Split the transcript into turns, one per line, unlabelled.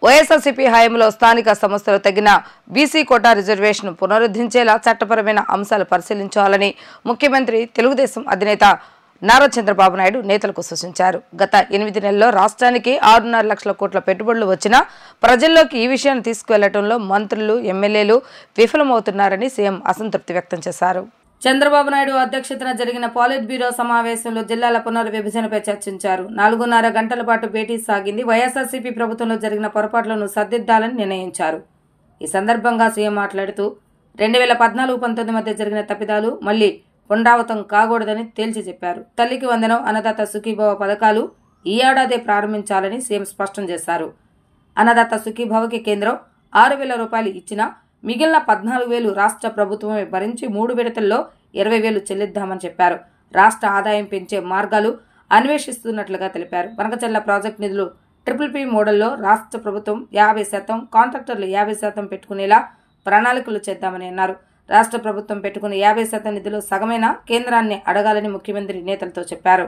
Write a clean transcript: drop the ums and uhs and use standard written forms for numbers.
వైఎస్ఆర్సీపీ హయాంలో స్థానిక సంస్థలు తగిన బీసీ కోటా రిజర్వేషన్ పునరుద్ధరించేలా చట్టపరమైన అంశాలు పరిశీలించాలని ముఖ్యమంత్రి తెలుగుదేశం అధినేత నారా చంద్రబాబు నాయుడు నేతలకు సూచించారు. గత 8 నెలల్లో రాష్ట్రానికి 6.5 లక్షల కోట్ల పెట్టుబడులు వచ్చినా ప్రజల్లోకి ఈ విషయాన్ని తీసుకువెళ్లడంలో మంత్రులు, ఎమ్మెల్యేలు విఫలమవుతున్నారని సీఎం అసంతృప్తి వ్యక్తం చేశారు. చంద్రబాబు నాయుడు అధ్యక్షతన జరిగిన పాలిట్ బ్యూరో సమావేశంలో జిల్లాల పునర్విభజనపై చర్చించారు. 4.5 గంటల పాటు భేటీ సాగింది. వైఎస్ఆర్సీపీ ప్రభుత్వంలో జరిగిన పొరపాట్లను సరిదిద్దాలని నిర్ణయించారు. ఈ సందర్భంగా సీఎం మాట్లాడుతూ 2014-19 మధ్య జరిగిన తప్పిదాలు మళ్లీ పునరావృతం కాకూడదని తేల్చి చెప్పారు. తల్లికి వందనం, అన్నదాత సుఖీభవ పథకాలు ఈ ఏడాదే ప్రారంభించాలని సీఎం స్పష్టం చేశారు. అన్నదాత సుఖీభవకి కేంద్రం 6,000 రూపాయలు ఇచ్చినా మిగిలిన 14,000 రాష్ట్ర ప్రభుత్వమే భరించి 3 విడతల్లో 20,000 చెల్లిద్దామని చెప్పారు. రాష్ట్ర ఆదాయం పెంచే మార్గాలు అన్వేషిస్తున్నట్లుగా తెలిపారు. బనకచెర్ల ప్రాజెక్టు నిధులు PPP మోడల్లో రాష్ట్ర ప్రభుత్వం 50%, కాంట్రాక్టర్లు 50% పెట్టుకునేలా ప్రణాళికలు చేద్దామని అన్నారు. రాష్ట్ర ప్రభుత్వం పెట్టుకునే 50% నిధులు సగమైనా కేంద్రాన్ని అడగాలని ముఖ్యమంత్రి నేతలతో చెప్పారు.